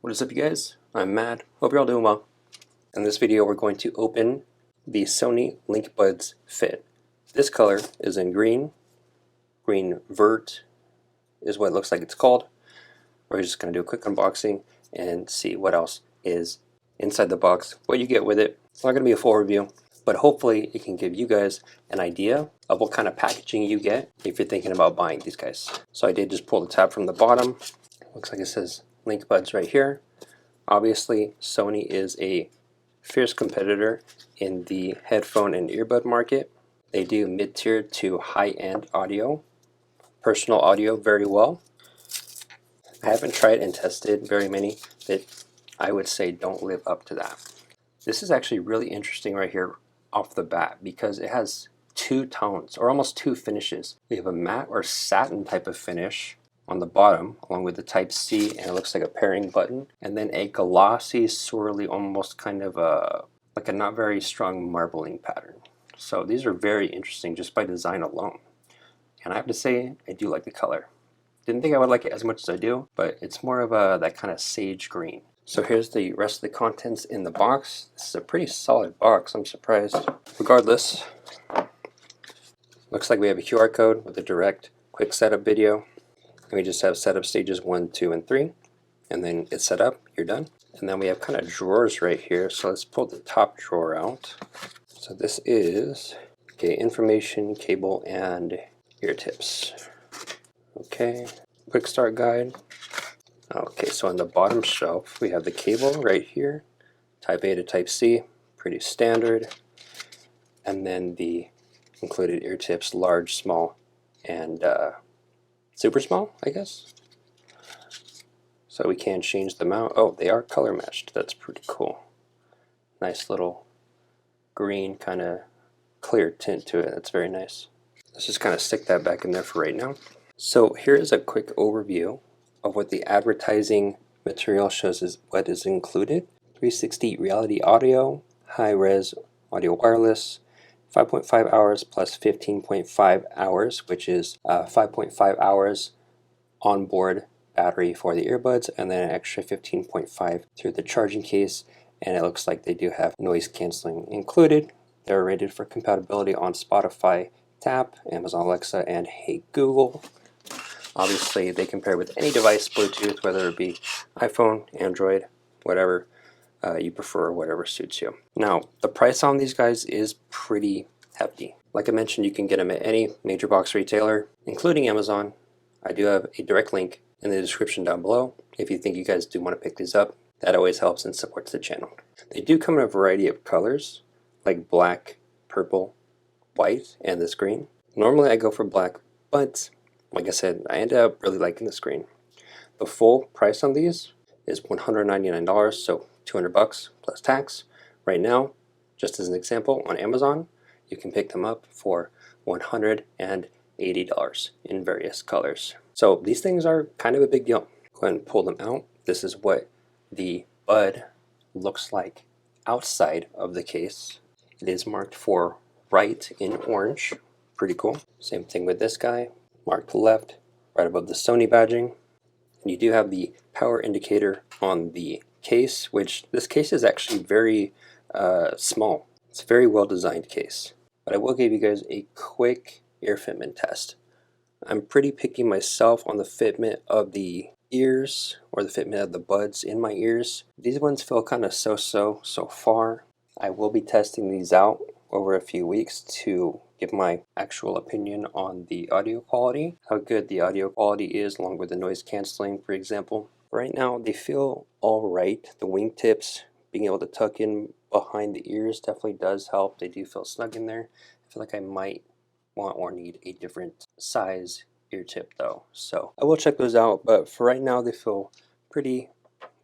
What is up, you guys? I'm Matt. Hope you're all doing well. In this video, we're going to open the Sony LinkBuds Fit. This color is in green. Green Vert is what it looks like it's called. We're just going to do a quick unboxing and see what else is inside the box, what you get with it. It's not going to be a full review, but hopefully it can give you guys an idea of what kind of packaging you get if you're thinking about buying these guys. So I did just pull the tab from the bottom. Looks like it says LinkBuds right here. Obviously, Sony is a fierce competitor in the headphone and earbud market. They do mid-tier to high-end audio, personal audio very well. I haven't tried and tested very many that I would say don't live up to that. This is actually really interesting right here off the bat because it has two tones, or almost two finishes. We have a matte or satin type of finish on the bottom, along with the Type-C, and it looks like a pairing button, and then a glossy, swirly, almost kind of like a not very strong marbling pattern. So these are very interesting just by design alone. And I have to say, I do like the color. Didn't think I would like it as much as I do, but it's more of that kind of sage green. So here's the rest of the contents in the box. This is a pretty solid box, I'm surprised. Regardless, looks like we have a QR code with a direct quick setup video. And we just have setup stages 1, 2, and 3, and then it's set up, you're done. And then we have kind of drawers right here, so let's pull the top drawer out. So this is, okay, information, cable, and ear tips. Okay, quick start guide. Okay, so on the bottom shelf, we have the cable right here, Type A to Type C, pretty standard. And then the included ear tips, large, small, and super small, I guess. So we can change them out. Oh, they are color matched. That's pretty cool. Nice little green kind of clear tint to it. That's very nice. Let's just kind of stick that back in there for right now. So here is a quick overview of what the advertising material shows is what is included. 360 reality audio, high-res audio wireless, 5.5 hours plus 15.5 hours, which is 5.5 hours onboard battery for the earbuds, and then an extra 15.5 through the charging case. And it looks like they do have noise canceling included. They're rated for compatibility on Spotify, Tap, Amazon Alexa, and Hey Google. Obviously, they can pair with any device, Bluetooth, whether it be iPhone, Android, whatever you prefer, whatever suits you. Now, the price on these guys is pretty hefty. Like I mentioned, you can get them at any major box retailer, including Amazon. I do have a direct link in the description down below if you think you guys do want to pick these up. That always helps and supports the channel. They do come in a variety of colors, like black, purple, white, and this green. Normally I go for black, but like I said, I ended up really liking this green. The full price on these is $199, so $200 plus tax. Right now, just as an example, on Amazon, you can pick them up for $180 in various colors. So these things are kind of a big deal. Go ahead and pull them out. This is what the bud looks like outside of the case. It is marked for right in orange. Pretty cool. Same thing with this guy. Marked left, right above the Sony badging. And you do have the power indicator on the case, which this case is actually very small. It's a very well designed case. But I will give you guys a quick ear fitment test. I'm pretty picky myself on the fitment of the ears, or the fitment of the buds in my ears. These ones feel kind of so far. I will be testing these out over a few weeks to give my actual opinion on the audio quality, how good the audio quality is, along with the noise canceling, for example. Right now, they feel all right. The wingtips, being able to tuck in behind the ears definitely does help. They do feel snug in there. I feel like I might want or need a different size ear tip though. So I will check those out, but for right now, they feel pretty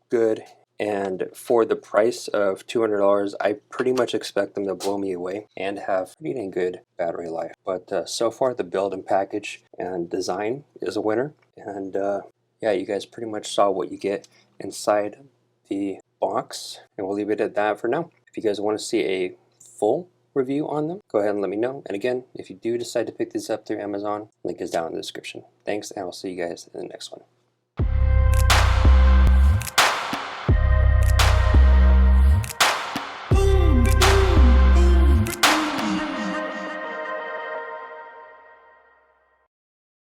good. And for the price of $200, I pretty much expect them to blow me away and have pretty dang good battery life. But so far, the build and package and design is a winner. And yeah, you guys pretty much saw what you get inside the box. And we'll leave it at that for now. If you guys want to see a full review on them, go ahead and let me know. And again, if you do decide to pick these up through Amazon, link is down in the description. Thanks, and I'll see you guys in the next one.